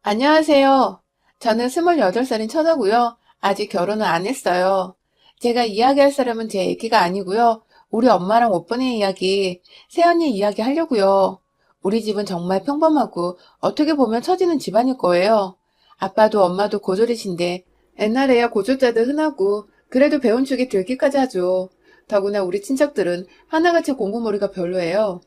안녕하세요. 저는 28살인 처자고요. 아직 결혼은 안 했어요. 제가 이야기할 사람은 제 얘기가 아니고요. 우리 엄마랑 오빠네 이야기, 새언니 이야기 하려고요. 우리 집은 정말 평범하고 어떻게 보면 처지는 집안일 거예요. 아빠도 엄마도 고졸이신데 옛날에야 고졸자들 흔하고 그래도 배운 축이 들기까지 하죠. 더구나 우리 친척들은 하나같이 공부머리가 별로예요.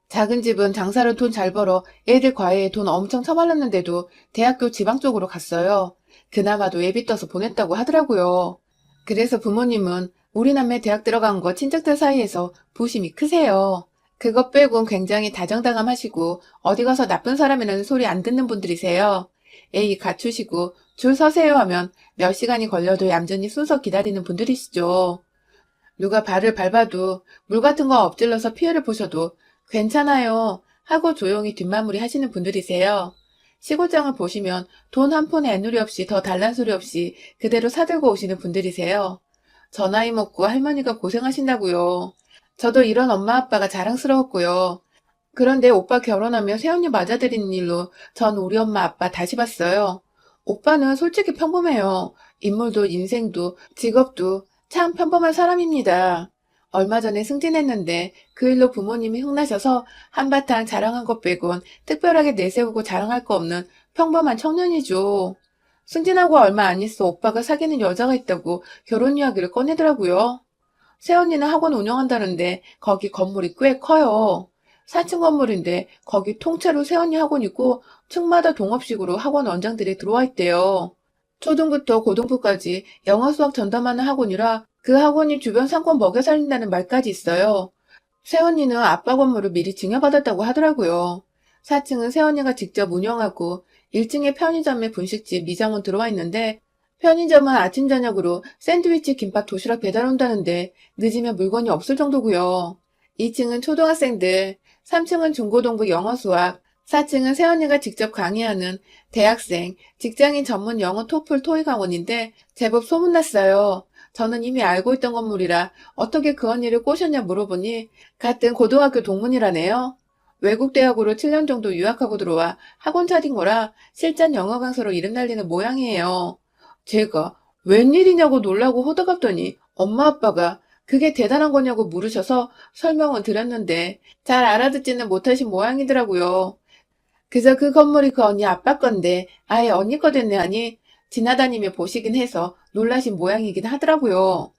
작은 집은 장사로 돈 잘 벌어 애들 과외에 돈 엄청 처발랐는데도 대학교 지방 쪽으로 갔어요. 그나마도 예비 떠서 보냈다고 하더라고요. 그래서 부모님은 우리 남매 대학 들어간 거 친척들 사이에서 부심이 크세요. 그것 빼곤 굉장히 다정다감하시고 어디 가서 나쁜 사람이라는 소리 안 듣는 분들이세요. 애기 갖추시고 줄 서세요 하면 몇 시간이 걸려도 얌전히 순서 기다리는 분들이시죠. 누가 발을 밟아도 물 같은 거 엎질러서 피해를 보셔도 괜찮아요 하고 조용히 뒷마무리 하시는 분들이세요. 시골장을 보시면 돈 한 푼의 애누리 없이 더 달란 소리 없이 그대로 사들고 오시는 분들이세요. 저 나이 먹고 할머니가 고생하신다고요. 저도 이런 엄마 아빠가 자랑스러웠고요. 그런데 오빠 결혼하며 새언니 맞아들이는 일로 전 우리 엄마 아빠 다시 봤어요. 오빠는 솔직히 평범해요. 인물도 인생도 직업도 참 평범한 사람입니다. 얼마 전에 승진했는데 그 일로 부모님이 흥나셔서 한바탕 자랑한 것 빼곤 특별하게 내세우고 자랑할 거 없는 평범한 청년이죠. 승진하고 얼마 안 있어 오빠가 사귀는 여자가 있다고 결혼 이야기를 꺼내더라고요. 새언니는 학원 운영한다는데 거기 건물이 꽤 커요. 4층 건물인데 거기 통째로 새언니 학원 있고 층마다 동업식으로 학원 원장들이 들어와 있대요. 초등부터 고등부까지 영어 수학 전담하는 학원이라 그 학원이 주변 상권 먹여 살린다는 말까지 있어요. 새언니는 아빠 건물을 미리 증여받았다고 하더라고요. 4층은 새언니가 직접 운영하고 1층에 편의점에 분식집, 미장원 들어와 있는데 편의점은 아침 저녁으로 샌드위치, 김밥, 도시락 배달 온다는데 늦으면 물건이 없을 정도고요. 2층은 초등학생들, 3층은 중고등부 영어 수학, 4층은 새언니가 직접 강의하는 대학생, 직장인 전문 영어 토플 토익 학원인데 제법 소문났어요. 저는 이미 알고 있던 건물이라 어떻게 그 언니를 꼬셨냐 물어보니 같은 고등학교 동문이라네요. 외국 대학으로 7년 정도 유학하고 들어와 학원 차린 거라 실전 영어 강사로 이름 날리는 모양이에요. 제가 웬일이냐고 놀라고 호들갑더니 엄마 아빠가 그게 대단한 거냐고 물으셔서 설명은 드렸는데 잘 알아듣지는 못하신 모양이더라고요. 그저 그 건물이 그 언니 아빠 건데 아예 언니 거 됐네 하니 지나다니며 보시긴 해서 놀라신 모양이긴 하더라고요.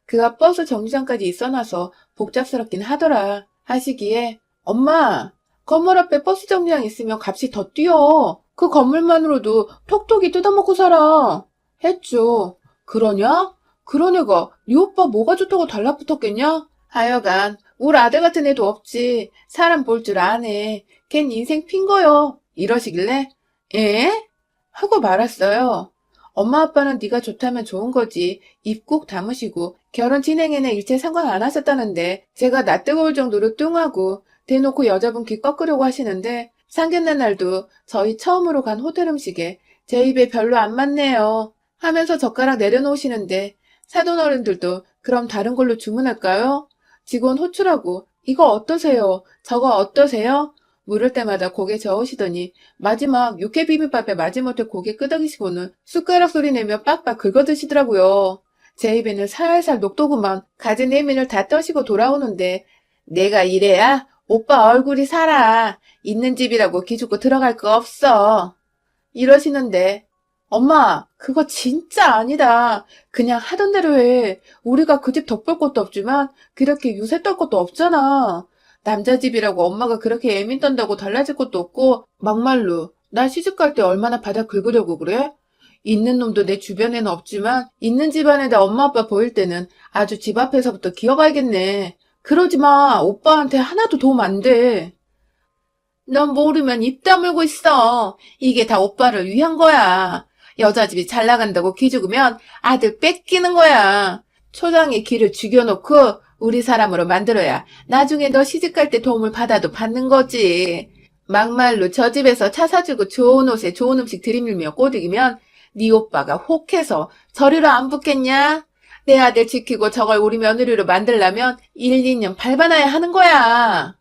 그가 버스 정류장까지 있어놔서 복잡스럽긴 하더라 하시기에 엄마 건물 앞에 버스 정류장 있으면 값이 더 뛰어. 그 건물만으로도 톡톡이 뜯어먹고 살아. 했죠. 그러냐? 그런 애가 네 오빠 뭐가 좋다고 달라붙었겠냐? 하여간 우리 아들 같은 애도 없지. 사람 볼 줄 아네. 걘 인생 핀 거요. 이러시길래 에? 하고 말았어요. 엄마 아빠는 네가 좋다면 좋은 거지. 입 꾹 다무시고 결혼 진행에는 일체 상관 안 하셨다는데 제가 낯뜨거울 정도로 뚱하고 대놓고 여자분 귀 꺾으려고 하시는데 상견례 날도 저희 처음으로 간 호텔 음식에 제 입에 별로 안 맞네요 하면서 젓가락 내려놓으시는데 사돈 어른들도 그럼 다른 걸로 주문할까요? 직원 호출하고 이거 어떠세요? 저거 어떠세요? 물을 때마다 고개 저으시더니 마지막 육회 비빔밥에 마지못해 고개 끄덕이시고는 숟가락 소리 내며 빡빡 긁어드시더라고요. 제 입에는 살살 녹도구만 가진 내민을 다 떠시고 돌아오는데 내가 이래야 오빠 얼굴이 살아. 있는 집이라고 기죽고 들어갈 거 없어. 이러시는데 엄마 그거 진짜 아니다. 그냥 하던 대로 해. 우리가 그 집 덕볼 것도 없지만 그렇게 유세 떨 것도 없잖아. 남자 집이라고 엄마가 그렇게 애민 떤다고 달라질 것도 없고 막말로 나 시집갈 때 얼마나 바닥 긁으려고 그래? 있는 놈도 내 주변에는 없지만 있는 집안에다 엄마 아빠 보일 때는 아주 집 앞에서부터 기어가야겠네. 그러지 마. 오빠한테 하나도 도움 안 돼. 넌 모르면 입 다물고 있어. 이게 다 오빠를 위한 거야. 여자 집이 잘 나간다고 기죽으면 아들 뺏기는 거야. 초장에 기를 죽여놓고 우리 사람으로 만들어야 나중에 너 시집갈 때 도움을 받아도 받는 거지. 막말로 저 집에서 차 사주고 좋은 옷에 좋은 음식 들이밀며 꼬드기면 네 오빠가 혹해서 저리로 안 붙겠냐? 내 아들 지키고 저걸 우리 며느리로 만들려면 1, 2년 밟아놔야 하는 거야.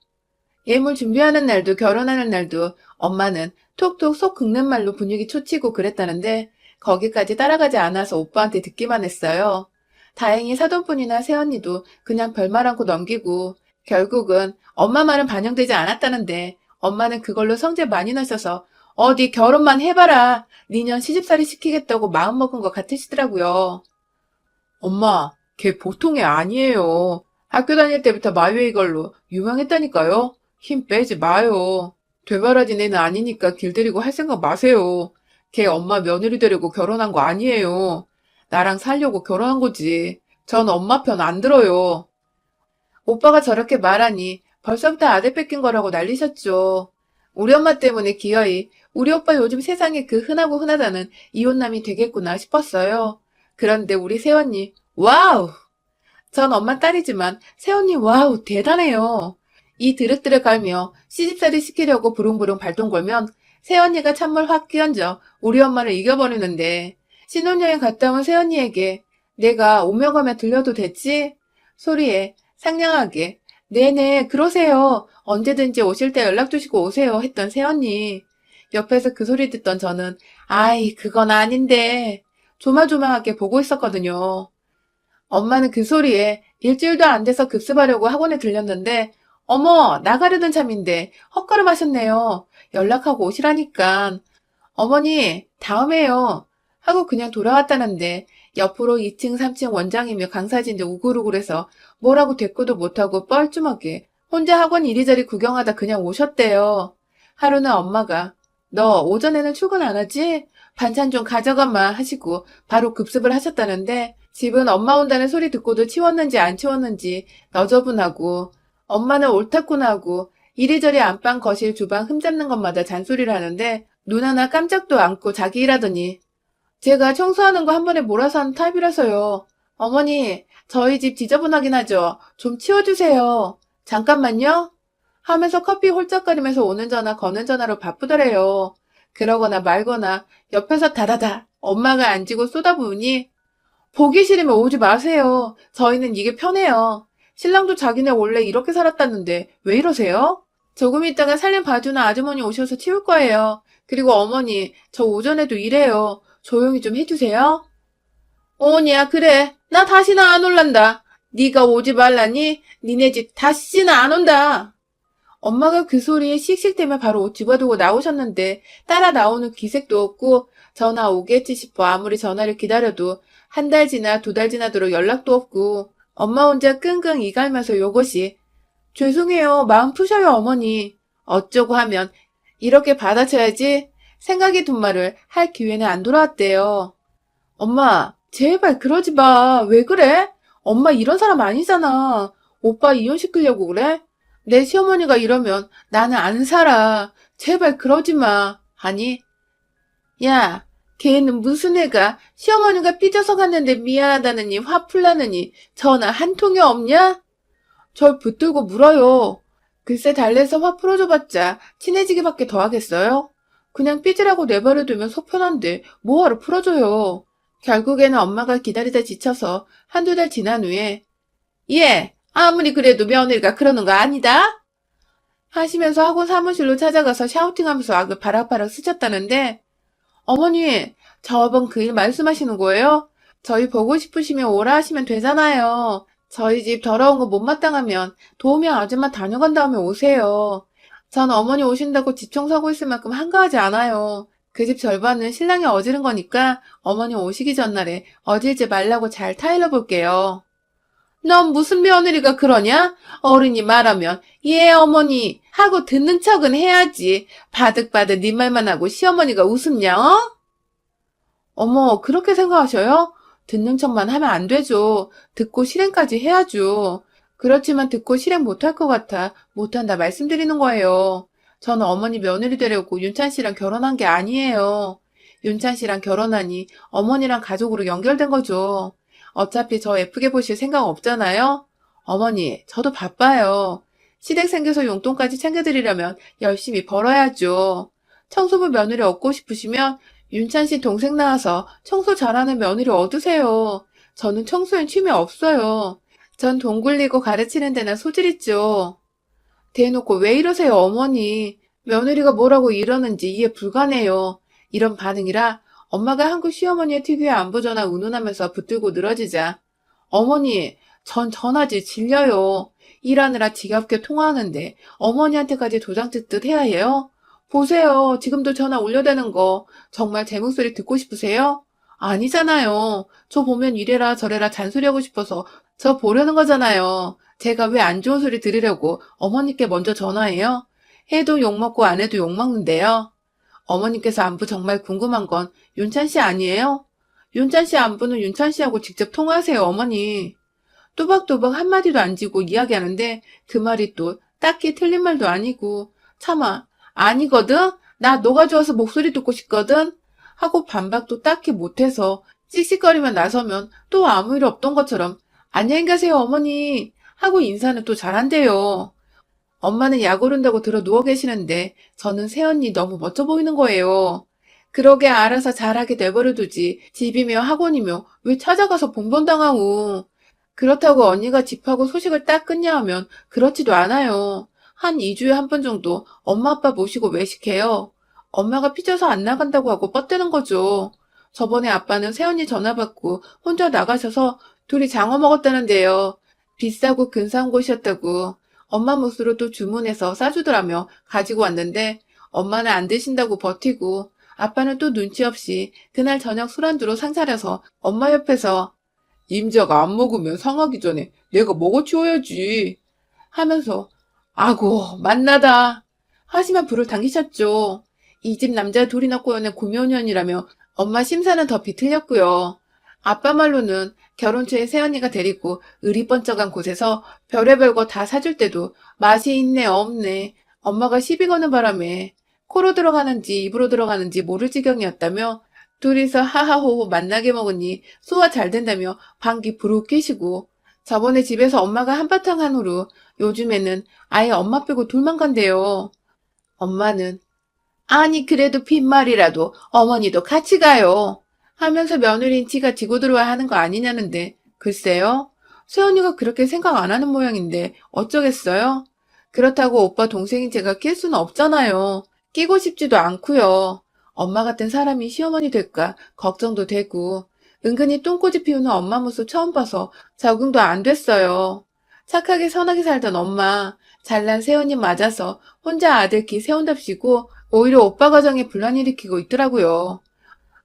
예물 준비하는 날도 결혼하는 날도 엄마는 톡톡 속 긁는 말로 분위기 초치고 그랬다는데 거기까지 따라가지 않아서 오빠한테 듣기만 했어요. 다행히 사돈뿐이나 새언니도 그냥 별말 않고 넘기고 결국은 엄마 말은 반영되지 않았다는데 엄마는 그걸로 성질 많이 나셔서 어디 결혼만 해봐라. 니년 시집살이 시키겠다고 마음먹은 것 같으시더라고요. 엄마, 걔 보통애 아니에요. 학교 다닐 때부터 마유의 걸로 유명했다니까요. 힘 빼지 마요. 되바라진 애는 아니니까 길들이고 할 생각 마세요. 걔 엄마 며느리 되려고 결혼한 거 아니에요. 나랑 살려고 결혼한 거지. 전 엄마 편 안 들어요. 오빠가 저렇게 말하니 벌써부터 아들 뺏긴 거라고 난리셨죠. 우리 엄마 때문에 기어이 우리 오빠 요즘 세상에 그 흔하고 흔하다는 이혼남이 되겠구나 싶었어요. 그런데 우리 새언니, 와우! 전 엄마 딸이지만 새언니 와우 대단해요. 이 드륵드륵 갈며 시집살이 시키려고 부릉부릉 발동 걸면 새언니가 찬물 확 끼얹어 우리 엄마를 이겨버리는데 신혼여행 갔다 온 새언니에게 내가 오며 가며 들려도 됐지? 소리에 상냥하게 네네 그러세요. 언제든지 오실 때 연락 주시고 오세요 했던 새언니. 옆에서 그 소리 듣던 저는 아이 그건 아닌데 조마조마하게 보고 있었거든요. 엄마는 그 소리에 일주일도 안 돼서 급습하려고 학원에 들렸는데 어머 나가려던 참인데 헛걸음 하셨네요. 연락하고 오시라니까. 어머니 다음에요. 하고 그냥 돌아왔다는데 옆으로 2층 3층 원장이며 강사진들 우글우글해서 뭐라고 대꾸도 못하고 뻘쭘하게 혼자 학원 이리저리 구경하다 그냥 오셨대요. 하루는 엄마가 너 오전에는 출근 안 하지? 반찬 좀 가져가마 하시고 바로 급습을 하셨다는데 집은 엄마 온다는 소리 듣고도 치웠는지 안 치웠는지 너저분하고 엄마는 옳다구나 하고 이리저리 안방 거실 주방 흠잡는 것마다 잔소리를 하는데 눈 하나 깜짝도 않고 자기 일하더니 제가 청소하는 거 한 번에 몰아서 하는 타입이라서요. 어머니 저희 집 지저분하긴 하죠. 좀 치워주세요. 잠깐만요. 하면서 커피 홀짝거리면서 오는 전화 거는 전화로 바쁘더래요. 그러거나 말거나 옆에서 다다다 엄마가 앉고 쏟아부으니 보기 싫으면 오지 마세요. 저희는 이게 편해요. 신랑도 자기네 원래 이렇게 살았다는데 왜 이러세요? 조금 있다가 살림 봐주는 아주머니 오셔서 치울 거예요. 그리고 어머니 저 오전에도 일해요. 조용히 좀 해주세요. 어머니야 그래 나 다시는 안 올란다. 네가 오지 말라니 니네 집 다시는 안 온다. 엄마가 그 소리에 씩씩대며 바로 옷 집어두고 나오셨는데 따라 나오는 기색도 없고 전화 오겠지 싶어 아무리 전화를 기다려도 한 달 지나 2달 지나도록 연락도 없고 엄마 혼자 끙끙 이갈면서 요것이 죄송해요 마음 푸셔요 어머니 어쩌고 하면 이렇게 받아쳐야지 생각이 둔 말을 할 기회는 안 돌아왔대요. 엄마 제발 그러지 마. 왜 그래? 엄마 이런 사람 아니잖아. 오빠 이혼시키려고 그래? 내 시어머니가 이러면 나는 안 살아. 제발 그러지 마. 아니, 야, 걔는 무슨 애가 시어머니가 삐져서 갔는데 미안하다느니 화 풀라느니 전화 한 통이 없냐? 절 붙들고 물어요. 글쎄 달래서 화 풀어줘봤자 친해지기밖에 더 하겠어요? 그냥 삐지라고 내버려두면 속 편한데 뭐하러 풀어줘요. 결국에는 엄마가 기다리다 지쳐서 한두 달 지난 후에 예, 아무리 그래도 며느리가 그러는 거 아니다? 하시면서 학원 사무실로 찾아가서 샤우팅하면서 악을 바락바락 스쳤다는데 어머니, 저번 그 일 말씀하시는 거예요? 저희 보고 싶으시면 오라 하시면 되잖아요. 저희 집 더러운 거 못마땅하면 도우미 아줌마 다녀간 다음에 오세요. 전 어머니 오신다고 집 청소하고 있을 만큼 한가하지 않아요. 그 집 절반은 신랑이 어지른 거니까 어머니 오시기 전날에 어질지 말라고 잘 타일러 볼게요. 넌 무슨 며느리가 그러냐? 어른이 말하면 예 어머니 하고 듣는 척은 해야지. 바득바득 네 말만 하고 시어머니가 웃음냐 어? 어머 그렇게 생각하셔요? 듣는 척만 하면 안 되죠. 듣고 실행까지 해야죠. 그렇지만 듣고 실행 못할 것 같아 못한다 말씀드리는 거예요. 저는 어머니 며느리 되려고 윤찬 씨랑 결혼한 게 아니에요. 윤찬 씨랑 결혼하니 어머니랑 가족으로 연결된 거죠. 어차피 저 예쁘게 보실 생각 없잖아요? 어머니, 저도 바빠요. 시댁 생겨서 용돈까지 챙겨드리려면 열심히 벌어야죠. 청소부 며느리 얻고 싶으시면 윤찬 씨 동생 나와서 청소 잘하는 며느리 얻으세요. 저는 청소엔 취미 없어요. 전 돈 굴리고 가르치는 데나 소질 있죠. 대놓고 왜 이러세요, 어머니. 며느리가 뭐라고 이러는지 이해 불가네요. 이런 반응이라 엄마가 한국 시어머니의 특유의 안부 전화 운운하면서 붙들고 늘어지자 어머니, 전 전화지 질려요. 일하느라 지겹게 통화하는데 어머니한테까지 도장 찍듯 해야 해요? 보세요. 지금도 전화 올려대는 거 정말 제 목소리 듣고 싶으세요? 아니잖아요. 저 보면 이래라 저래라 잔소리하고 싶어서 저 보려는 거잖아요. 제가 왜 안 좋은 소리 들으려고 어머니께 먼저 전화해요? 해도 욕먹고 안 해도 욕먹는데요. 어머니께서 안부 정말 궁금한 건 윤찬 씨 아니에요? 윤찬 씨 안부는 윤찬 씨하고 직접 통화하세요, 어머니. 또박또박 한마디도 안 지고 이야기하는데 그 말이 또 딱히 틀린 말도 아니고 차마 아니거든? 나 너가 좋아서 목소리 듣고 싶거든? 하고 반박도 딱히 못해서 씩씩거리며 나서면 또 아무 일 없던 것처럼 안녕히 가세요, 어머니 하고 인사는 또 잘한대요. 엄마는 약 오른다고 들어 누워 계시는데 저는 새언니 너무 멋져 보이는 거예요. 그러게 알아서 잘하게 내버려 두지. 집이며 학원이며 왜 찾아가서 봉변당하고. 그렇다고 언니가 집하고 소식을 딱 끊냐 하면 그렇지도 않아요. 한 2주에 한 번 정도 엄마 아빠 모시고 외식해요. 엄마가 피져서 안 나간다고 하고 뻗대는 거죠. 저번에 아빠는 새언니 전화 받고 혼자 나가셔서 둘이 장어 먹었다는데요. 비싸고 근사한 곳이었다고. 엄마 몫으로 또 주문해서 싸주더라며 가지고 왔는데 엄마는 안 드신다고 버티고 아빠는 또 눈치 없이 그날 저녁 술안주로 상 차려서 엄마 옆에서 임자가 안 먹으면 상하기 전에 내가 먹어치워야지 하면서 아고 만나다 하시며 불을 당기셨죠. 이 집 남자 둘이나 꼬여낸 구면연이라며 엄마 심사는 더 비틀렸고요. 아빠 말로는 결혼 초에 새언니가 데리고 의리 번쩍한 곳에서 별의별 거 다 사줄 때도 맛이 있네 없네 엄마가 시비 거는 바람에 코로 들어가는지 입으로 들어가는지 모를 지경이었다며 둘이서 하하호호 만나게 먹으니 소화 잘 된다며 방귀 부르 끼시고 저번에 집에서 엄마가 한바탕 한 후로 요즘에는 아예 엄마 빼고 둘만 간대요. 엄마는 아니 그래도 빈말이라도 어머니도 같이 가요 하면서 며느리인 지가 지고 들어와야 하는 거 아니냐는데 글쎄요. 새언니가 그렇게 생각 안 하는 모양인데 어쩌겠어요? 그렇다고 오빠 동생인 제가 낄 수는 없잖아요. 끼고 싶지도 않고요. 엄마 같은 사람이 시어머니 될까 걱정도 되고 은근히 똥꼬지 피우는 엄마 모습 처음 봐서 적응도 안 됐어요. 착하게 선하게 살던 엄마 잘난 새언니 맞아서 혼자 아들키 세운답시고 오히려 오빠 가정에 분란 일으키고 있더라고요.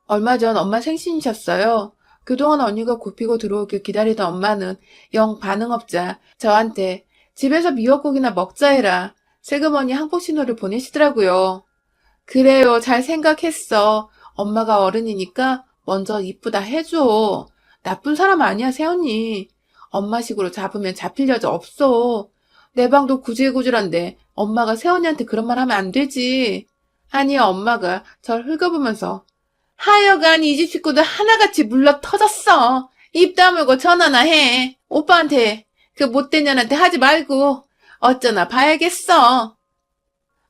얼마 전 엄마 생신이셨어요. 그동안 언니가 굽히고 들어오길 기다리던 엄마는 영 반응 없자 저한테 집에서 미역국이나 먹자 해라. 슬그머니 항복 신호를 보내시더라고요. 그래요. 잘 생각했어. 엄마가 어른이니까 먼저 이쁘다 해줘. 나쁜 사람 아니야, 새언니. 엄마식으로 잡으면 잡힐 여자 없어. 내 방도 구질구질한데 엄마가 새언니한테 그런 말 하면 안 되지. 아니, 엄마가 절 흙어보면서 하여간 이 집 식구들 하나같이 물러 터졌어. 입 다물고 전화나 해. 오빠한테 그 못된 년한테 하지 말고 어쩌나 봐야겠어.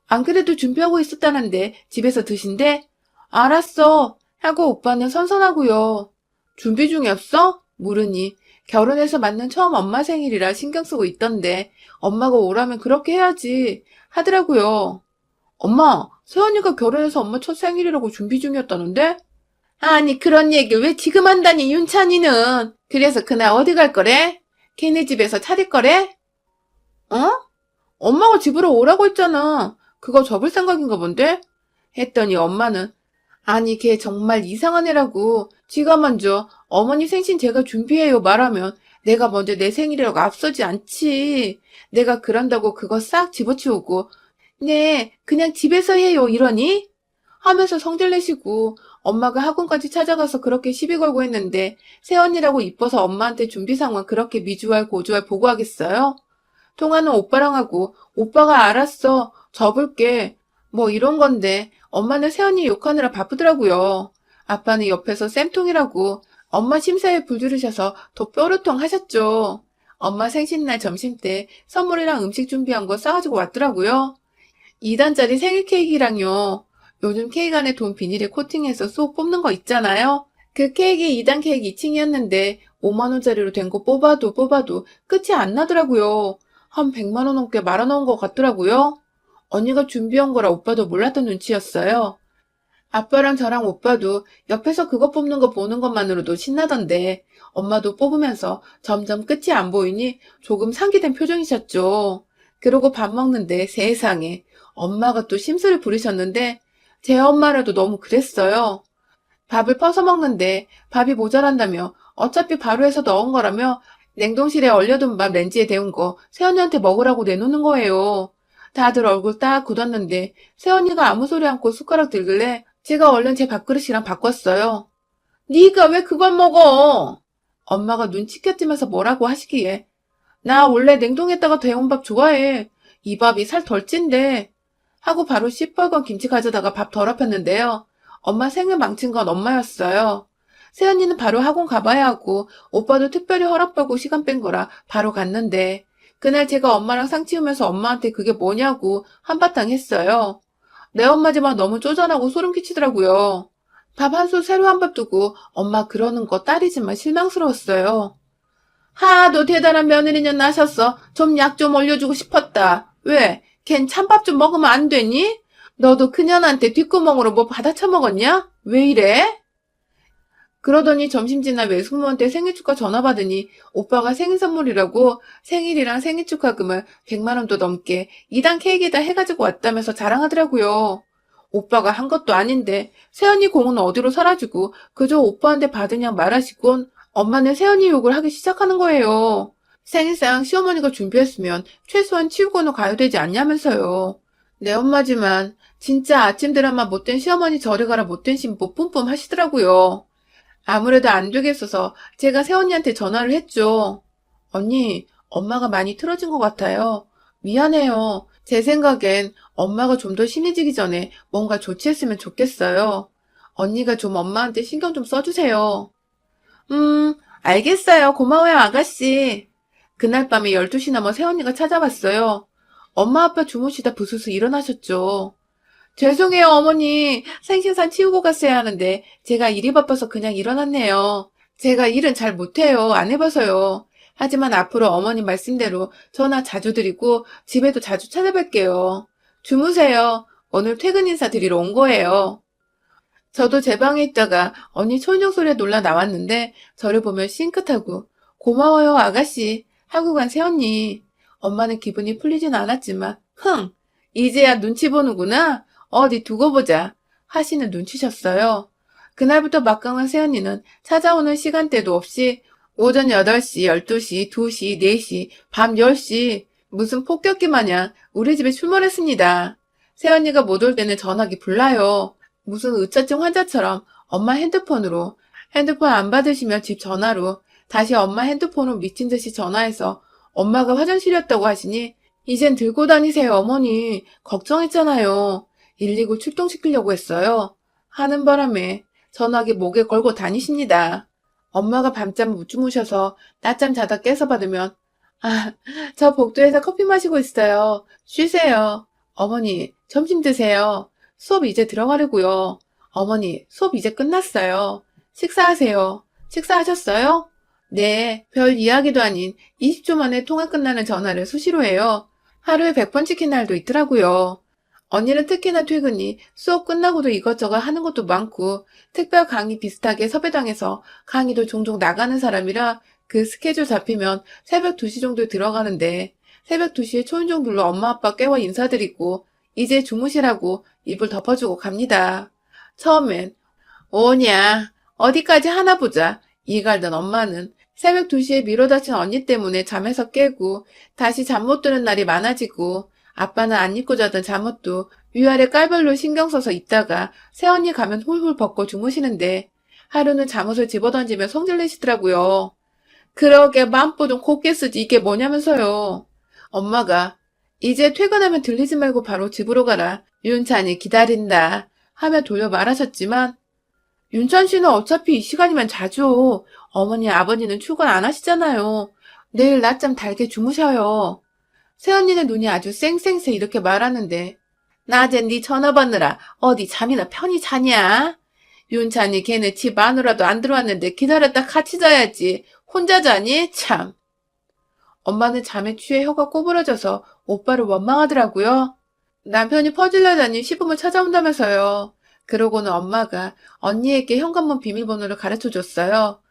안 그래도 준비하고 있었다는데 집에서 드신대? 알았어. 하고 오빠는 선선하고요. 준비 중이었어? 물으니 결혼해서 맞는 처음 엄마 생일이라 신경 쓰고 있던데 엄마가 오라면 그렇게 해야지 하더라고요. 엄마, 새언니가 결혼해서 엄마 첫 생일이라고 준비 중이었다는데? 아니 그런 얘기를 왜 지금 한다니 윤찬이는. 그래서 그날 어디 갈 거래? 걔네 집에서 차릴 거래? 어? 엄마가 집으로 오라고 했잖아. 그거 접을 생각인가 본데? 했더니 엄마는 아니 걔 정말 이상한 애라고. 지가 먼저 어머니 생신 제가 준비해요 말하면 내가 먼저 내 생일이라고 앞서지 않지. 내가 그런다고 그거 싹 집어치우고 네 그냥 집에서 해요 이러니? 하면서 성질내시고 엄마가 학원까지 찾아가서 그렇게 시비 걸고 했는데 새언니라고 이뻐서 엄마한테 준비 상황 그렇게 미주알 고주알 보고하겠어요? 통화는 오빠랑 하고 오빠가 알았어 접을게 뭐 이런 건데 엄마는 새언니 욕하느라 바쁘더라고요. 아빠는 옆에서 쌤통이라고 엄마 심사에 불들으셔서 더 뾰루통 하셨죠. 엄마 생신날 점심때 선물이랑 음식 준비한 거 싸가지고 왔더라고요. 2단짜리 생일 케이크랑요. 요즘 케이크 안에 돈 비닐에 코팅해서 쏙 뽑는 거 있잖아요. 그 케이크 2단 케이크 2층이었는데 5만원짜리로 된 거 뽑아도 끝이 안 나더라고요. 한 100만 원 넘게 말아놓은 것 같더라고요. 언니가 준비한 거라 오빠도 몰랐던 눈치였어요. 아빠랑 저랑 오빠도 옆에서 그거 뽑는 거 보는 것만으로도 신나던데 엄마도 뽑으면서 점점 끝이 안 보이니 조금 상기된 표정이셨죠. 그러고 밥 먹는데 세상에 엄마가 또 심술을 부리셨는데 제 엄마라도 너무 그랬어요. 밥을 퍼서 먹는데 밥이 모자란다며 어차피 바로 해서 넣은 거라며 냉동실에 얼려둔 밥 렌지에 데운 거 새언니한테 먹으라고 내놓는 거예요. 다들 얼굴 딱 굳었는데 새언니가 아무 소리 않고 숟가락 들길래 제가 얼른 제 밥그릇이랑 바꿨어요. 네가 왜 그걸 먹어? 엄마가 눈치 켜뜨면서 뭐라고 하시기에 나 원래 냉동했다가 데운 밥 좋아해. 이 밥이 살 덜 찐데 하고 바로 시뻘건 김치 가져다가 밥 더럽혔는데요. 엄마 생을 망친 건 엄마였어요. 새언니는 바로 학원 가봐야 하고 오빠도 특별히 허락받고 시간 뺀 거라 바로 갔는데 그날 제가 엄마랑 상 치우면서 엄마한테 그게 뭐냐고 한바탕 했어요. 내 엄마지만 너무 쪼잔하고 소름 끼치더라고요. 밥 한 술 새로 한 밥 두고 엄마 그러는 거 딸이지만 실망스러웠어요. 하도 대단한 며느리년 나셨어. 좀 약 좀 올려주고 싶었다. 왜? 걘 찬밥 좀 먹으면 안 되니? 너도 그년한테 뒷구멍으로 뭐 받아 처먹었냐? 왜 이래? 그러더니 점심 지나 외숙모한테 생일 축하 전화 받으니 오빠가 생일 선물이라고 생일이랑 생일 축하금을 100만 원도 넘게 2단 케이크에다 해가지고 왔다면서 자랑하더라고요. 오빠가 한 것도 아닌데 새언니 공은 어디로 사라지고 그저 오빠한테 받으냐 말하시곤 엄마는 새언니 욕을 하기 시작하는 거예요. 생일상 시어머니가 준비했으면 최소한 치우고는 가야 되지 않냐면서요. 내 엄마지만 진짜 아침 드라마 못된 시어머니 저리 가라 못된 신부 뿜뿜 하시더라고요. 아무래도 안 되겠어서 제가 새언니한테 전화를 했죠. 언니, 엄마가 많이 틀어진 것 같아요. 미안해요. 제 생각엔 엄마가 좀 더 심해지기 전에 뭔가 조치했으면 좋겠어요. 언니가 좀 엄마한테 신경 좀 써주세요. 알겠어요. 고마워요, 아가씨. 그날 밤에 12시 넘어 새언니가 찾아왔어요. 엄마 아빠 주무시다 부스스 일어나셨죠. 죄송해요, 어머니. 생신상 치우고 갔어야 하는데 제가 일이 바빠서 그냥 일어났네요. 제가 일은 잘 못해요. 안 해봐서요. 하지만 앞으로 어머니 말씀대로 전화 자주 드리고 집에도 자주 찾아뵐게요. 주무세요. 오늘 퇴근 인사 드리러 온 거예요. 저도 제 방에 있다가 언니 초인종 소리에 놀라 나왔는데 저를 보며 싱긋하고 고마워요, 아가씨 하고 간 새언니. 엄마는 기분이 풀리진 않았지만 이제야 눈치 보는구나. 어디 두고 보자 하시는 눈치셨어요. 그날부터 막강한 새언니는 찾아오는 시간대도 없이 오전 8시, 12시, 2시, 4시, 밤 10시 무슨 폭격기 마냥 우리 집에 출몰했습니다. 새언니가 못 올 때는 전화기 불나요. 무슨 의처증 환자처럼 엄마 핸드폰으로 핸드폰 안 받으시면 집 전화로 다시 엄마 핸드폰으로 미친 듯이 전화해서 엄마가 화장실이었다고 하시니 이젠 들고 다니세요 어머니 걱정했잖아요. 119 출동시키려고 했어요. 하는 바람에 전화기 목에 걸고 다니십니다. 엄마가 밤잠 못 주무셔서 낮잠 자다 깨서 받으면 저 복도에서 커피 마시고 있어요. 쉬세요. 어머니 점심 드세요. 수업 이제 들어가려고요. 어머니 수업 이제 끝났어요. 식사하세요. 식사하셨어요? 네, 별 이야기도 아닌 20초 만에 통화 끝나는 전화를 수시로 해요. 하루에 100번 찍힌 날도 있더라고요. 언니는 특히나 퇴근이 수업 끝나고도 이것저것 하는 것도 많고 특별 강의 비슷하게 섭외당해서 강의도 종종 나가는 사람이라 그 스케줄 잡히면 새벽 2시 정도에 들어가는데 새벽 2시에 초인종 불러 엄마 아빠 깨워 인사드리고 이제 주무시라고 이불 덮어주고 갑니다. 처음엔 오냐 어디까지 하나 보자 이갈던 엄마는 새벽 2시에 미뤄다친 언니 때문에 잠에서 깨고 다시 잠 못 드는 날이 많아지고 아빠는 안 입고 자던 잠옷도 위아래 깔별로 신경 써서 입다가 새언니 가면 훌훌 벗고 주무시는데 하루는 잠옷을 집어던지며 성질내시더라고요. 그러게 마음보좀 곱게 쓰지 이게 뭐냐면서요. 엄마가 이제 퇴근하면 들리지 말고 바로 집으로 가라. 윤찬이 기다린다 하며 돌려 말하셨지만 윤찬 씨는 어차피 이 시간이면 자죠. 어머니 아버지는 출근 안 하시잖아요. 내일 낮잠 달게 주무셔요. 새언니는 눈이 아주 쌩쌩새 이렇게 말하는데 낮엔 네 전화 받느라 어디 잠이나 편히 자냐? 윤찬이 걔네 집 안으로라도 안 들어왔는데 기다렸다 같이 자야지. 혼자 자니? 참. 엄마는 잠에 취해 혀가 꼬부러져서 오빠를 원망하더라고요. 남편이 퍼질러다니 시부모 찾아온다면서요. 그러고는 엄마가 언니에게 현관문 비밀번호를 가르쳐 줬어요.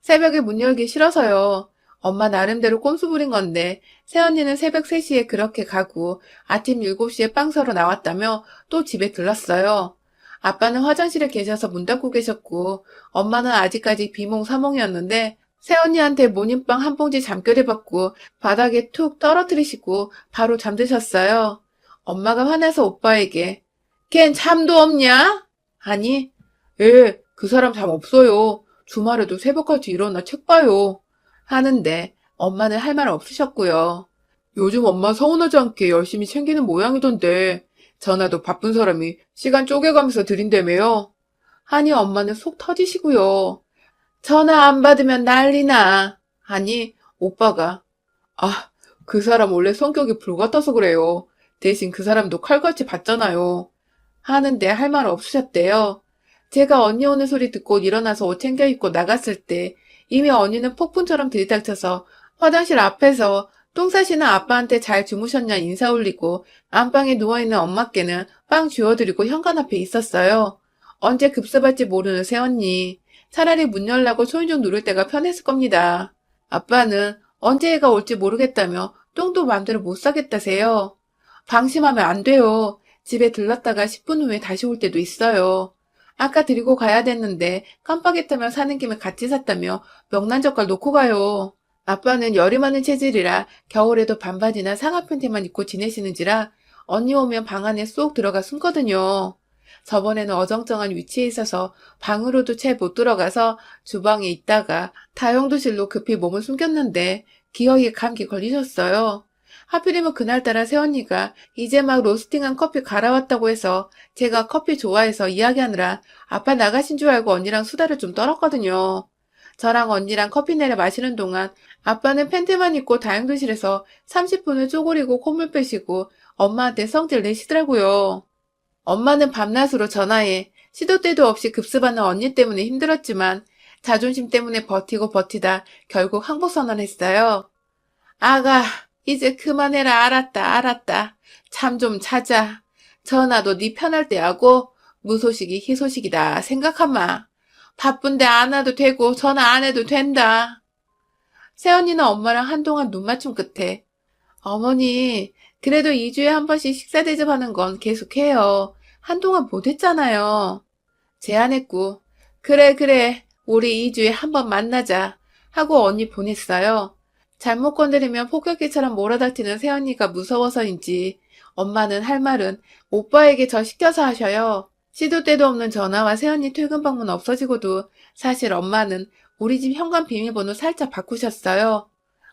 새벽에 문 열기 싫어서요. 엄마 나름대로 꼼수 부린 건데 새언니는 새벽 3시에 그렇게 가고 아침 7시에 빵 사러 나왔다며 또 집에 들렀어요. 아빠는 화장실에 계셔서 문 닫고 계셨고 엄마는 아직까지 비몽사몽이었는데 새언니한테 모닝빵 한 봉지 잠결에 받고 바닥에 툭 떨어뜨리시고 바로 잠드셨어요. 엄마가 화내서 오빠에게 걘 잠도 없냐? 하니 예, 그 사람 잠 없어요. 주말에도 새벽까지 일어나 책 봐요. 하는데 엄마는 할 말 없으셨고요. 요즘 엄마 서운하지 않게 열심히 챙기는 모양이던데 전화도 바쁜 사람이 시간 쪼개가면서 드린다며요. 하니 엄마는 속 터지시고요. 전화 안 받으면 난리나. 하니 오빠가 아, 그 사람 원래 성격이 불같아서 그래요. 대신 그 사람도 칼같이 받잖아요. 하는데 할 말 없으셨대요. 제가 언니 오는 소리 듣고 일어나서 옷 챙겨 입고 나갔을 때 이미 언니는 폭풍처럼 들이닥쳐서 화장실 앞에서 똥 싸시는 아빠한테 잘 주무셨냐 인사 올리고 안방에 누워있는 엄마께는 빵 쥐어드리고 현관 앞에 있었어요. 언제 급습할지 모르는 새언니. 차라리 문 열라고 초인종 누를 때가 편했을 겁니다. 아빠는 언제 애가 올지 모르겠다며 똥도 맘대로 못 싸겠다세요. 방심하면 안 돼요. 집에 들렀다가 10분 후에 다시 올 때도 있어요. 아까 드리고 가야 됐는데 깜빡했다며 사는 김에 같이 샀다며 명란젓갈 놓고 가요. 아빠는 열이 많은 체질이라 겨울에도 반바지나 상하 팬티만 입고 지내시는지라 언니 오면 방 안에 쏙 들어가 숨거든요. 저번에는 어정쩡한 위치에 있어서 방으로도 채 못 들어가서 주방에 있다가 다용도실로 급히 몸을 숨겼는데 기어이 감기 걸리셨어요. 하필이면 그날따라 새언니가 이제 막 로스팅한 커피 갈아왔다고 해서 제가 커피 좋아해서 이야기하느라 아빠 나가신 줄 알고 언니랑 수다를 좀 떨었거든요. 저랑 언니랑 커피 내려 마시는 동안 아빠는 팬티만 입고 다용도실에서 30분을 쪼그리고 콧물 빼시고 엄마한테 성질 내시더라고요. 엄마는 밤낮으로 전화해 시도 때도 없이 급습하는 언니 때문에 힘들었지만 자존심 때문에 버티고 버티다 결국 항복선언했어요. 아가, 이제 그만해라. 알았다. 잠 좀 자자. 전화도 네 편할 때 하고 무소식이 희소식이다 생각하마. 바쁜데 안 와도 되고 전화 안 해도 된다. 새언니는 엄마랑 한동안 눈 맞춤 끝에 어머니, 그래도 2주에 한 번씩 식사 대접하는 건 계속해요. 한동안 못했잖아요. 제안했고 그래 우리 2주에 한 번 만나자 하고 언니 보냈어요. 잘못 건드리면 폭격기처럼 몰아닥치는 새언니가 무서워서인지 엄마는 할 말은 오빠에게 저 시켜서 하셔요. 시도 때도 없는 전화와 새언니 퇴근 방문 없어지고도 사실 엄마는 우리 집 현관 비밀번호 살짝 바꾸셨어요.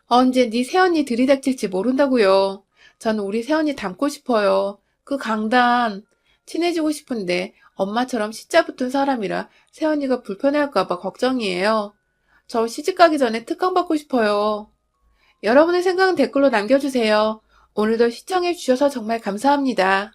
언제 네 새언니 들이닥칠지 모른다고요. 저는 우리 새언니 닮고 싶어요. 그 강단. 친해지고 싶은데 엄마처럼 시자 붙은 사람이라 새언니가 불편해할까봐 걱정이에요. 저 시집가기 전에 특강 받고 싶어요. 여러분의 생각은 댓글로 남겨주세요. 오늘도 시청해주셔서 정말 감사합니다.